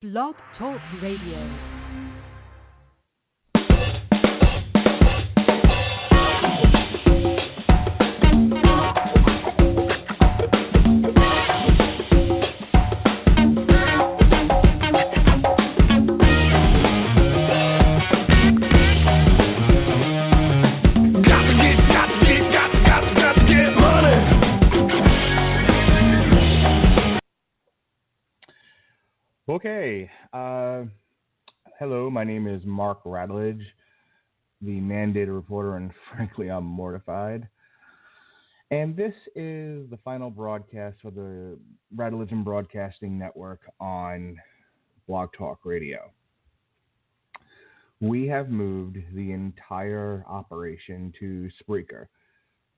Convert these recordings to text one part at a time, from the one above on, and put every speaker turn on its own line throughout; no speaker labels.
Blog Talk Radio.
Okay. Hello, my name is Mark Radulich, the mandated reporter, and frankly, I'm mortified. And this is the final broadcast for the Radulich-in-Broadcasting network on Blog Talk Radio. We have moved the entire operation to Spreaker,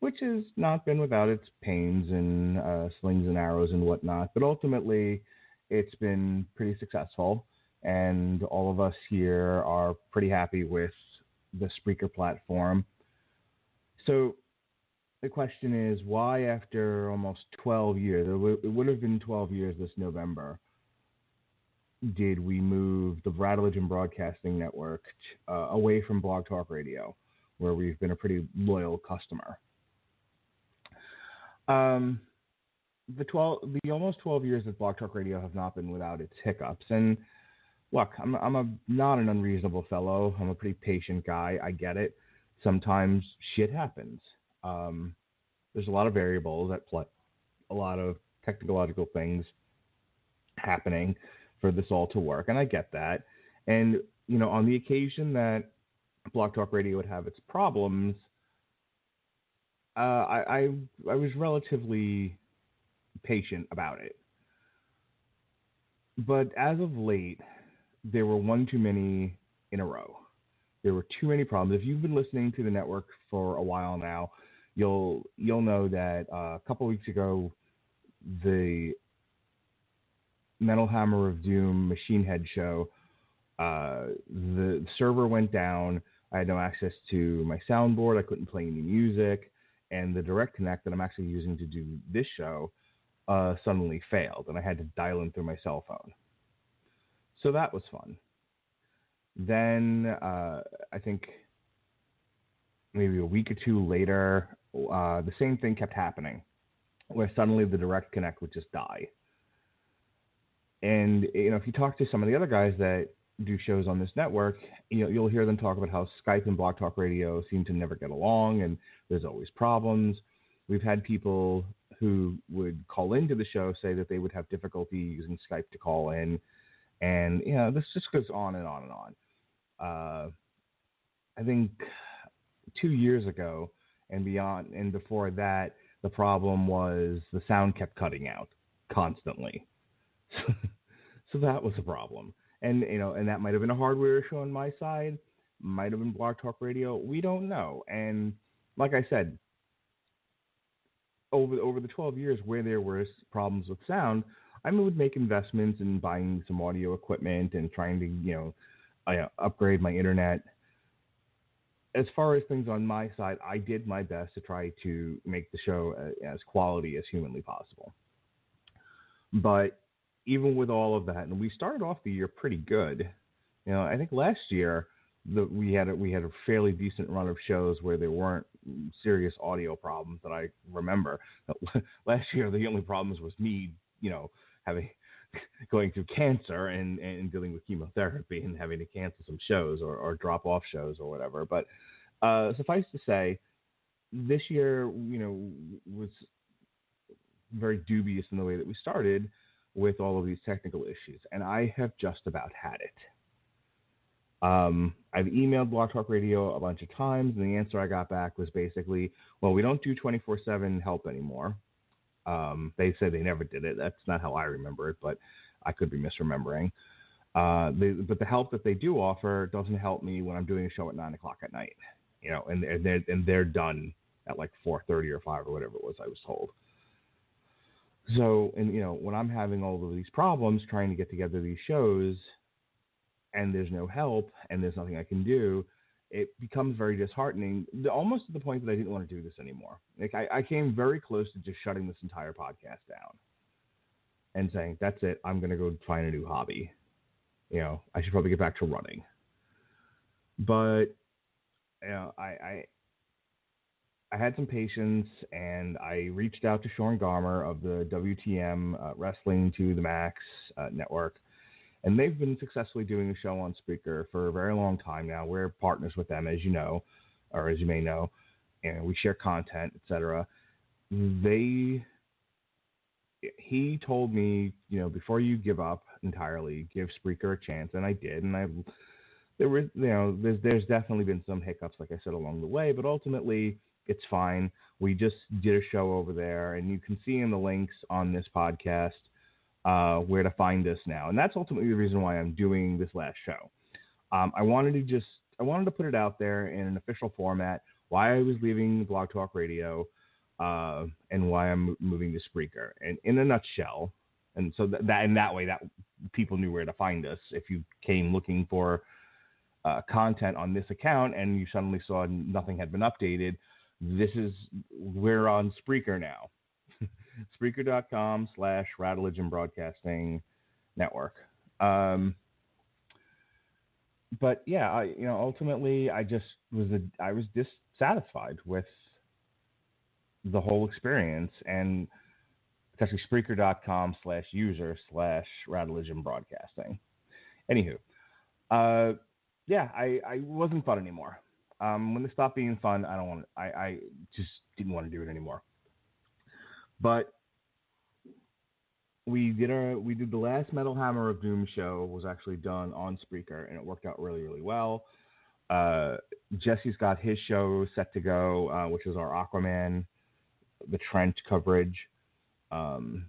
which has not been without its pains and slings and arrows and whatnot, but ultimately it's been pretty successful, and all of us here are pretty happy with the Spreaker platform. So the question is, why after almost 12 years, it would have been 12 years this November, did we move the Radulich-in-Broadcasting network away from Blog Talk Radio, where we've been a pretty loyal customer? The almost 12 years at Blog Talk Radio have not been without its hiccups. And look, I'm not an unreasonable fellow. I'm a pretty patient guy. I get it. Sometimes shit happens. There's a lot of variables at play, a lot of technological things happening for this all to work, and I get that. And on the occasion that Blog Talk Radio would have its problems, I was relatively patient about it. But as of late, there were one too many in a row. There were too many problems. If you've been listening to the network for a while now, you'll know that a couple weeks ago, the Metal Hammer of Doom Machine Head show, the server went down. I had no access to my soundboard. I couldn't play any music. And the direct connect that I'm actually using to do this show suddenly failed, and I had to dial in through my cell phone. So that was fun. Then I think maybe a week or two later, the same thing kept happening, where suddenly the direct connect would just die. And if you talk to some of the other guys that do shows on this network, you'll hear them talk about how Skype and Blog Talk Radio seem to never get along, and there's always problems. We've had people who would call into the show say that they would have difficulty using Skype to call in, and this just goes on and on and on. I think 2 years ago and beyond, and before that, the problem was the sound kept cutting out constantly. So that was a problem. And and that might have been a hardware issue on my side, might have been Blog Talk Radio. We don't know. And like I said, over the 12 years where there were problems with sound, I would make investments in buying some audio equipment and trying to upgrade my internet. As far as things on my side, I did my best to try to make the show as quality as humanly possible. But even with all of that, and we started off the year pretty good. I think last year we had a fairly decent run of shows where there weren't serious audio problems that I remember. Last year, the only problems was me, going through cancer and dealing with chemotherapy and having to cancel some shows or drop off shows or whatever. But suffice to say, this year, was very dubious in the way that we started with all of these technical issues, and I have just about had it. I've emailed Blog Talk Radio a bunch of times, and the answer I got back was basically, well, we don't do 24/7 help anymore. They said they never did it. That's not how I remember it, but I could be misremembering. But the help that they do offer doesn't help me when I'm doing a show at 9 o'clock at night, and they're done at like 4:30 or 5 or whatever it was I was told. So, and when I'm having all of these problems trying to get together these shows, and there's no help, and there's nothing I can do, it becomes very disheartening, almost to the point that I didn't want to do this anymore. Like I came very close to just shutting this entire podcast down and saying, that's it, I'm going to go find a new hobby. I should probably get back to running. But I had some patience, and I reached out to Sean Garmer of the WTM Wrestling to the Max network, and they've been successfully doing a show on Spreaker for a very long time now. We're partners with them, as you know, or as you may know, and we share content, etc. He told me, before you give up entirely, give Spreaker a chance, and I did, and there's definitely been some hiccups, like I said, along the way, but ultimately it's fine. We just did a show over there, and you can see in the links on this podcast where to find us now, and that's ultimately the reason why I'm doing this last show. I wanted to put it out there in an official format, why I was leaving Blog Talk Radio, and why I'm moving to Spreaker, and in a nutshell. And so that way that people knew where to find us. If you came looking for content on this account and you suddenly saw nothing had been updated, we're on Spreaker now. Spreaker.com/radulich-in-broadcasting network. But yeah, ultimately I was dissatisfied with the whole experience, and it's actually Spreaker.com/user/radulich-in-broadcasting. Anywho, I wasn't fun anymore. When they stopped being fun, I just didn't want to do it anymore. But we did the last Metal Hammer of Doom show was actually done on Spreaker, and it worked out really, really well. Jesse's got his show set to go, which is our Aquaman, the Trent coverage,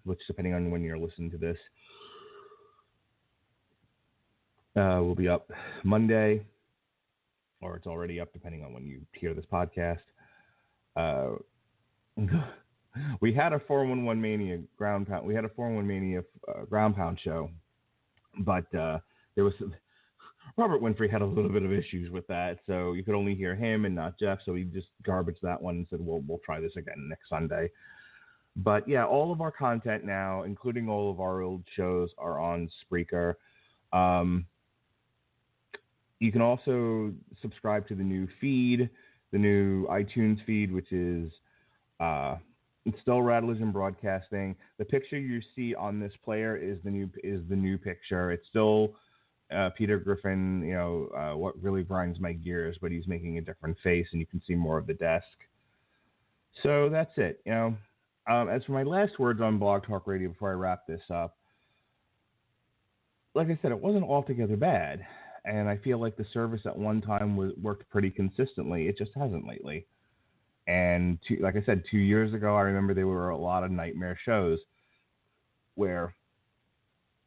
which, depending on when you're listening to this, will be up Monday, or it's already up depending on when you hear this podcast. We had a 411 Mania ground pound. We had a 411 Mania ground pound show, but there was Robert Winfrey had a little bit of issues with that, so you could only hear him and not Jeff. So he just garbaged that one and said, "We'll try this again next Sunday." But yeah, all of our content now, including all of our old shows, are on Spreaker. You can also subscribe to the new feed, the new iTunes feed, which is it's still Radulich-in-Broadcasting. The picture you see on this player is the new picture. It's still Peter Griffin, what really grinds my gears, but he's making a different face, and you can see more of the desk. So that's it. As for my last words on Blog Talk Radio before I wrap this up, like I said, it wasn't altogether bad, and I feel like the service at one time worked pretty consistently. It just hasn't lately. And like I said, 2 years ago, I remember there were a lot of nightmare shows where,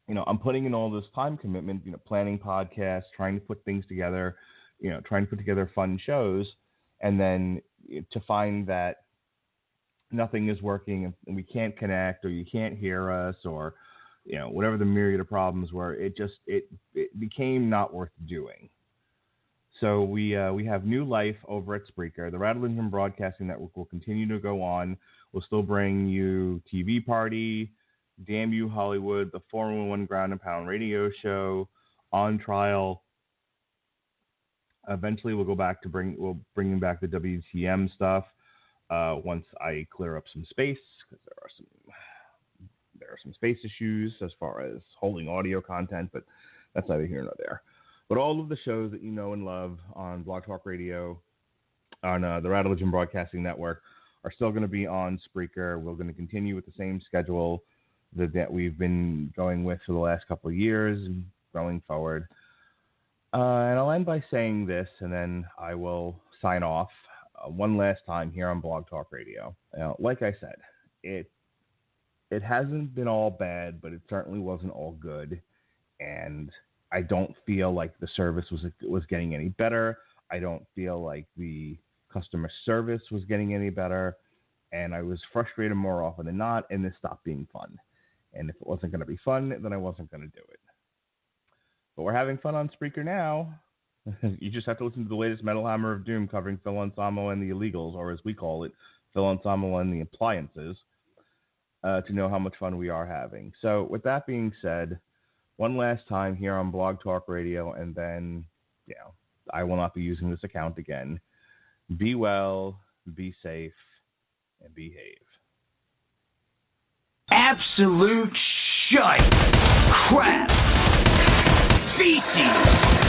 I'm putting in all this time commitment, planning podcasts, trying to put things together, trying to put together fun shows, and then to find that nothing is working and we can't connect, or you can't hear us, or whatever the myriad of problems were, it became not worth doing. So we have new life over at Spreaker. The Radulich-in-Broadcasting Network will continue to go on. We'll still bring you TV Party, Damn You Hollywood, the 411 Ground and Pound radio show, On Trial. Eventually we'll bring back the WTM stuff once I clear up some space, because there are some space issues as far as holding audio content, but that's neither here nor there. But all of the shows that you know and love on Blog Talk Radio, on the Radulich-in-Broadcasting Network, are still going to be on Spreaker. We're going to continue with the same schedule that we've been going with for the last couple of years and going forward. And I'll end by saying this, and then I will sign off one last time here on Blog Talk Radio. Like I said, it hasn't been all bad, but it certainly wasn't all good. And I don't feel like the service was getting any better. I don't feel like the customer service was getting any better. And I was frustrated more often than not, and this stopped being fun. And if it wasn't going to be fun, then I wasn't going to do it. But we're having fun on Spreaker now. You just have to listen to the latest Metal Hammer of Doom covering Phil Anselmo and the Illegals, or as we call it, Phil Anselmo and the Appliances, to know how much fun we are having. So with that being said, one last time here on Blog Talk Radio, and then, I will not be using this account again. Be well, be safe, and behave.
Absolute shite. Crap. Feces.